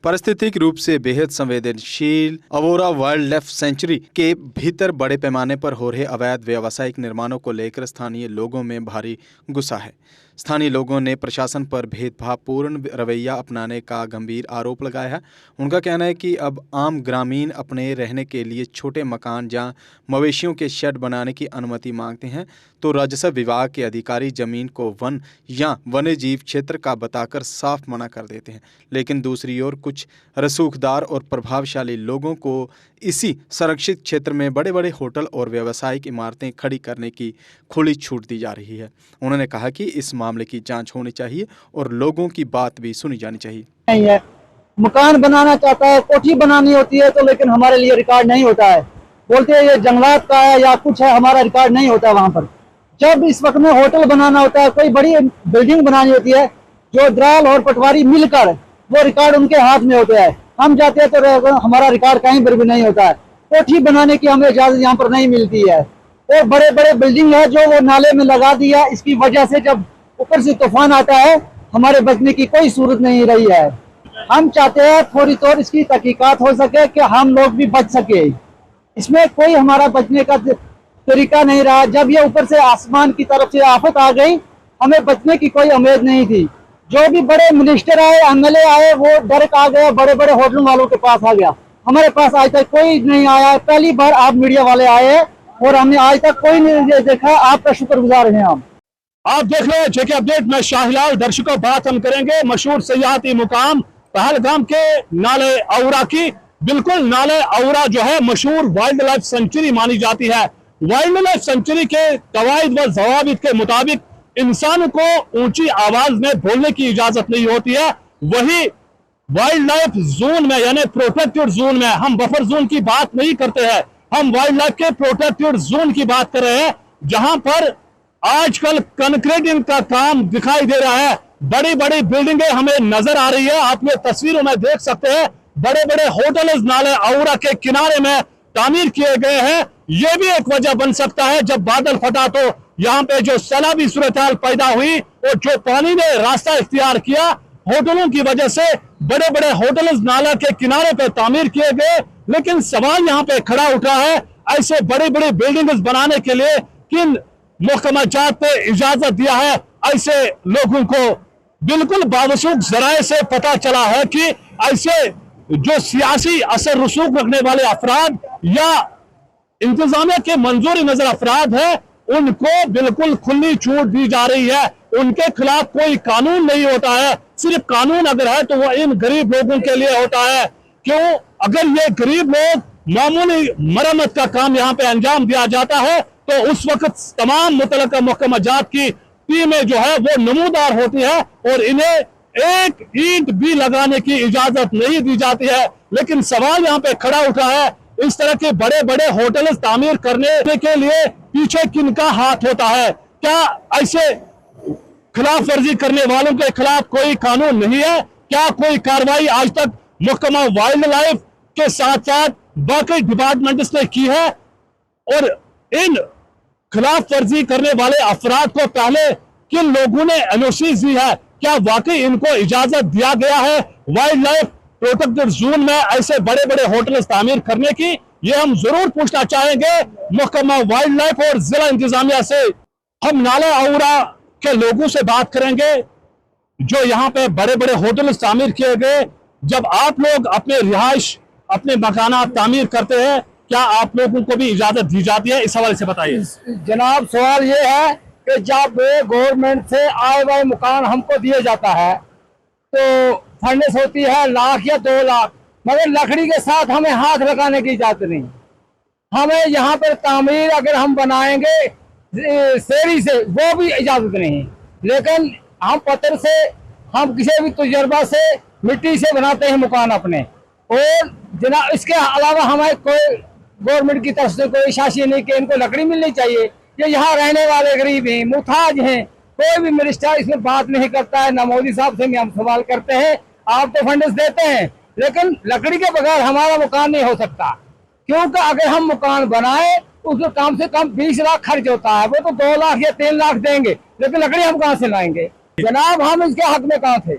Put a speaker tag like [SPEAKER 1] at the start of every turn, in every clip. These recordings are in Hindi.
[SPEAKER 1] पारिस्थितिक रूप से बेहद संवेदनशील अवोरा वाइल्ड लाइफ सेंचुरी के भीतर बड़े पैमाने पर हो रहे अवैध व्यावसायिक निर्माणों को लेकर स्थानीय लोगों में भारी गुस्सा है। स्थानीय लोगों ने प्रशासन पर भेदभावपूर्ण रवैया अपनाने का गंभीर आरोप लगाया है। उनका कहना है कि अब आम ग्रामीण अपने रहने के लिए छोटे मकान या मवेशियों के शेड बनाने की अनुमति मांगते हैं तो राजस्व विभाग के अधिकारी जमीन को वन या वन्यजीव क्षेत्र का बताकर साफ मना कर देते हैं। लेकिन दूसरी ओर कुछ रसूखदार और प्रभावशाली लोगों को इसी संरक्षित क्षेत्र में बड़े बड़े होटल और व्यावसायिक इमारतें खड़ी करने की खुली छूट दी जा रही है। उन्होंने कहा कि इस मामले की जांच होनी चाहिए और लोगों की बात भी सुनी जानी चाहिए।
[SPEAKER 2] नहीं है, मकान बनाना चाहता है, कोठी बनानी होती है तो लेकिन हमारे लिए रिकॉर्ड नहीं होता है। बोलते हैं ये जंगलात का है या कुछ है, हमारा रिकॉर्ड नहीं होता वहाँ पर। जब इस वक्त में होटल बनाना होता है, कोई बड़ी बिल्डिंग बनानी होती है, जो द्राल और पटवारी मिलकर वो रिकॉर्ड उनके हाथ में होता है। हम जाते हैं तो हमारा रिकॉर्ड कहीं पर भी नहीं होता है। कोठी बनाने की हमें इजाजत यहाँ पर नहीं मिलती है। और बड़े बड़े बिल्डिंग है जो वो नाले में लगा दिया, इसकी वजह से जब ऊपर से तूफान आता है हमारे बचने की कोई सूरत नहीं रही है। हम चाहते हैं फौरी तौर इसकी तहकीकात हो सके कि हम लोग भी बच सके। इसमें कोई हमारा बचने का तरीका नहीं रहा। जब ये ऊपर से आसमान की तरफ से आफत आ गई, हमें बचने की कोई उम्मीद नहीं थी। जो भी बड़े मिनिस्टर आए, एमएलए आए, वो डर आ गया, बड़े बड़े होटल वालों के पास आ गया। हमारे पास आज तक कोई नहीं आया है। पहली बार आप मीडिया वाले आए हैं और हमने आज तक कोई नहीं देखा। आपका शुक्रगुजार हैं हम।
[SPEAKER 3] आप देख रहे हैं जेके अपडेट में शाहिलाल। दर्शकों, बात हम करेंगे मशहूर सयाहती मुकाम पहलगाम के नाले औरा की। बिल्कुल, नाले औरा जो है मशहूर वाइल्ड लाइफ सेंचुरी मानी जाती है। वाइल्ड लाइफ सेंचुरी के कवायद व जवाबित के मुताबिक इंसान को ऊंची आवाज में बोलने की इजाजत नहीं होती है। वही वाइल्ड लाइफ जोन में यानी प्रोटेक्टेड जोन में, हम बफर जोन की बात नहीं करते हैं, हम वाइल्ड लाइफ के प्रोटेक्टेड जोन की बात कर रहे हैं, जहां पर आजकल कंक्रीटिंग का काम दिखाई दे रहा है। बड़ी बड़ी बिल्डिंगें हमें नजर आ रही है। आप लोग तस्वीरों में देख सकते हैं, बड़े बड़े होटल नाले औरा के किनारे में तामीर किए गए हैं। यह भी एक वजह बन सकता है, जब बादल फटा तो यहाँ पे जो सैलाबी सूरत हाल पैदा हुई और जो पानी ने रास्ता इख्तियार किया, होटलों की वजह से बड़े बड़े होटल नाला के किनारे पे तामीर किए गए। लेकिन सवाल यहाँ पे खड़ा उठा है, ऐसे बड़ी बड़ी बिल्डिंग्स बनाने के लिए किन महकमा जात पे इजाजत दिया है? ऐसे लोगों को बिल्कुल बावसूख जराए से पता चला है कि ऐसे जो सियासी असर रसूख रखने वाले अफराद या इंतजामिया के मंजूरी नजर अफराद है, उनको बिल्कुल खुली छूट दी जा रही है। उनके खिलाफ कोई कानून नहीं होता है। सिर्फ कानून अगर है तो वो इन गरीब लोगों के लिए होता है। क्यों? अगर ये गरीब लोग मामूली मरम्मत का काम यहाँ पे अंजाम दिया जाता है तो उस वक्त तमाम मुतल्लिका महकमा जात की टीमें जो है वो नमूदार होती है और इन्हें एक ईंट भी लगाने की इजाजत नहीं दी जाती है। लेकिन सवाल यहाँ पे खड़ा उठा है, इस तरह के बड़े बड़े होटल तामीर करने के लिए पीछे किनका हाथ होता है? क्या ऐसे खिलाफ वर्जी करने वालों के खिलाफ कोई कानून नहीं है? क्या कोई कार्रवाई आज तक महकमा वाइल्ड लाइफ के साथ साथ बाकी डिपार्टमेंट्स ने की है? और इन खिलाफ वर्जी करने वाले अफराद को पहले किन लोगों ने एनओसी दी है? क्या वाकई इनको इजाजत दिया गया है वाइल्ड लाइफ प्रोटेक्टेड जोन में ऐसे बड़े बड़े होटल तामीर करने की? ये हम जरूर पूछना चाहेंगे महकमा वाइल्ड लाइफ और जिला इंतजामिया से। हम नाला औरा के लोगों से बात करेंगे जो यहाँ पे बड़े बड़े होटल तामीर किए गए। जब आप लोग अपने रिहाइश, अपने मकानात तामीर करते हैं, क्या आप लोगों को भी इजाजत दी जाती है? इस हवाले से बताइए
[SPEAKER 2] जनाब। सवाल ये है कि जब गवर्नमेंट से आए हुए मकान हमको दिए जाता है तो फंडिंग होती है 1 लाख या 2 लाख, मगर लकड़ी के साथ हमें हाथ लगाने की इजाजत नहीं। हमें यहाँ पर तामीर अगर हम बनाएंगे सेरी से वो भी इजाजत नहीं। लेकिन हम पत्थर से, हम किसी भी तजुर्बा से, मिट्टी से बनाते हैं मकान अपने। और जनाब इसके अलावा हमें कोई गवर्नमेंट की तरफ से कोई शासी नहीं कि इनको लकड़ी मिलनी चाहिए। ये यहाँ रहने वाले गरीब हैं, मुहताज हैं। कोई भी मिनिस्टर इसमें बात नहीं करता है। ना मोदी साहब से हम सवाल करते हैं, आप तो फंड्स देते हैं, लेकिन लकड़ी के बगैर हमारा मकान नहीं हो सकता। क्योंकि अगर हम मकान बनाए उसको कम से कम 20 लाख खर्च होता है। वो तो 2 लाख या 3 लाख देंगे, लेकिन लकड़ी हम कहाँ से लाएंगे? जनाब हम इसके हक में कहाँ थे?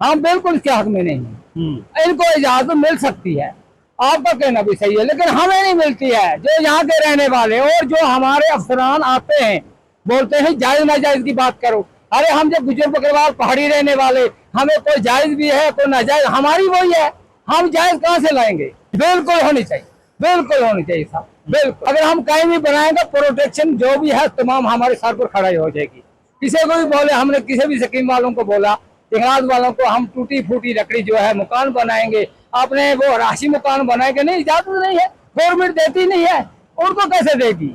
[SPEAKER 2] हम बिल्कुल इसके हक में नहीं हैं।
[SPEAKER 4] इनको इजाजत मिल सकती है, आपका कहना भी सही है, लेकिन हमें नहीं मिलती है। जो यहाँ के रहने वाले और जो हमारे अफसरान आते हैं बोलते हैं जायज नाजायज की बात करो। अरे हम जो गुजर बकरवाल पहाड़ी रहने वाले, हमें कोई जायज भी है कोई नाजायज, हमारी वही है, हम जायज कहाँ से लाएंगे? बिल्कुल होनी चाहिए, बिल्कुल होनी चाहिए साहब, बिल्कुल। अगर हम कहीं भी बनाएंगे प्रोटेक्शन जो भी है तमाम हमारे सर पर खड़ा हो जाएगी। किसी को भी बोले, हमने किसी भी स्कीम वालों को बोला, टेकनाथ वालों को, हम टूटी फूटी लकड़ी जो है मकान बनाएंगे, अपने वो राशि मकान बनाएंगे, नहीं इजाजत नहीं है, गवर्नमेंट देती नहीं है, उनको कैसे देगी?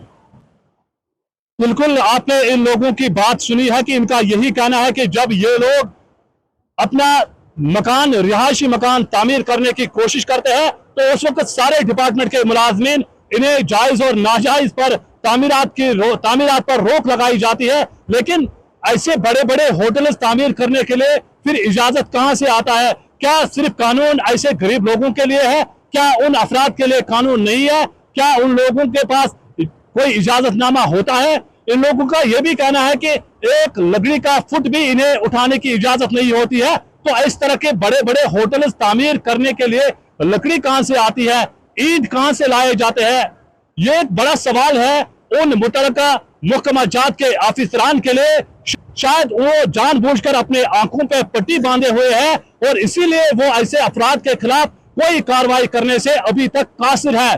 [SPEAKER 3] बिल्कुल, आपने इन लोगों की बात सुनी है कि इनका यही कहना है कि जब ये लोग अपना मकान, रिहायशी मकान तामीर करने की कोशिश करते हैं तो उस वक्त सारे डिपार्टमेंट के मुलाजमीन इन्हें जायज और नाजायज पर तामीरात पर रोक लगाई जाती है। लेकिन ऐसे बड़े बड़े होटल तामीर करने के लिए फिर इजाजत कहां से आता है? क्या सिर्फ कानून ऐसे गरीब लोगों के लिए है? क्या उन अफराद के लिए कानून नहीं है? क्या उन लोगों के पास कोई इजाजतनामा होता है? इन लोगों का यह भी कहना है कि एक लकड़ी का फुट भी इन्हें उठाने की इजाजत नहीं होती है। तो इस तरह के बड़े बड़े होटल तामीर करने के लिए लकड़ी कहां से आती है, ईंट कहां से लाए जाते हैं? ये एक बड़ा सवाल है उन मुतलका महकमा जात के अफसरान के लिए। शायद वो जानबूझकर अपने आंखों पे पट्टी बांधे हुए हैं और इसीलिए वो ऐसे अफराद के खिलाफ कोई कार्रवाई करने से अभी तक कासिर है।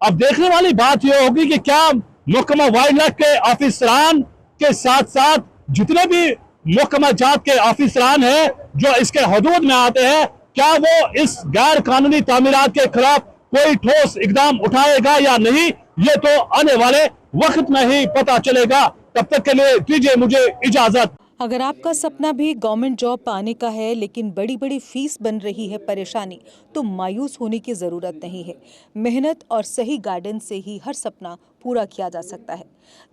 [SPEAKER 3] अब देखने वाली बात यह होगी कि क्या महकमा वाइल्ड लाइफ के अफसरान के साथ साथ जितने भी महकमा जात के अफसरान हैं जो इसके हदूद में आते हैं, क्या वो इस गैर कानूनी तामीरात के खिलाफ कोई ठोस इकदाम उठाएगा या नहीं, ये तो आने वाले वक्त में ही पता चलेगा। तब तक के लिए दीजिए मुझे इजाजत।
[SPEAKER 5] अगर आपका सपना भी गवर्नमेंट जॉब पाने का है लेकिन बड़ी बड़ी फीस बन रही है परेशानी, तो मायूस होने की ज़रूरत नहीं है। मेहनत और सही गाइडेंस से ही हर सपना पूरा किया जा सकता है।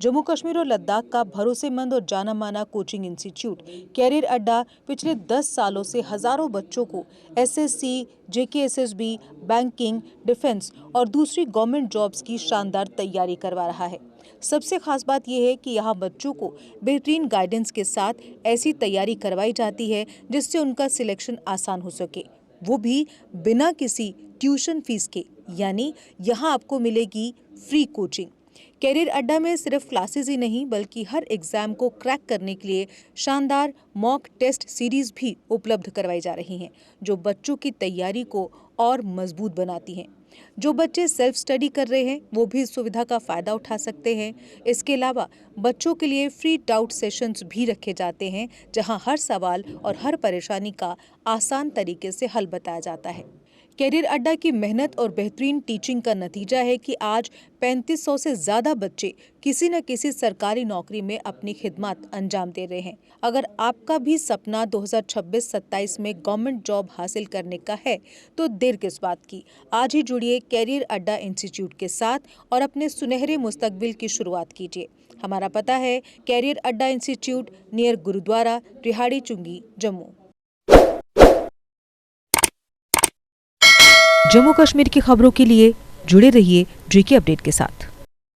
[SPEAKER 5] जम्मू कश्मीर और लद्दाख का भरोसेमंद और जाना माना कोचिंग इंस्टीट्यूट कैरियर अड्डा पिछले 10 सालों से हज़ारों बच्चों को SSC, JKSSB, बैंकिंग, डिफेंस और दूसरी गवर्नमेंट जॉब्स की शानदार तैयारी करवा रहा है। सबसे खास बात यह है कि यहाँ बच्चों को बेहतरीन गाइडेंस के साथ ऐसी तैयारी करवाई जाती है जिससे उनका सिलेक्शन आसान हो सके, वो भी बिना किसी ट्यूशन फीस के। यानी यहाँ आपको मिलेगी फ्री कोचिंग। कैरियर अड्डा में सिर्फ क्लासेस ही नहीं बल्कि हर एग्जाम को क्रैक करने के लिए शानदार मॉक टेस्ट सीरीज भी उपलब्ध करवाई जा रही हैं, जो बच्चों की तैयारी को और मजबूत बनाती हैं। जो बच्चे सेल्फ स्टडी कर रहे हैं वो भी इस सुविधा का फ़ायदा उठा सकते हैं। इसके अलावा बच्चों के लिए फ्री डाउट सेशंस भी रखे जाते हैं, जहां हर सवाल और हर परेशानी का आसान तरीके से हल बताया जाता है। कैरियर अड्डा की मेहनत और बेहतरीन टीचिंग का नतीजा है कि आज 3500 से ज़्यादा बच्चे किसी न किसी सरकारी नौकरी में अपनी खिदमत अंजाम दे रहे हैं। अगर आपका भी सपना 2026-27 में गवर्नमेंट जॉब हासिल करने का है तो देर किस बात की। आज ही जुड़िए कैरियर अड्डा इंस्टीट्यूट के साथ और अपने सुनहरे मुस्तकबिल की शुरुआत कीजिए। हमारा पता है कैरियर अड्डा इंस्टीट्यूट, नियर गुरुद्वारा, रिहाड़ी चुंगी, जम्मू। जम्मू कश्मीर की खबरों के लिए जुड़े रहिए JK अपडेट के साथ।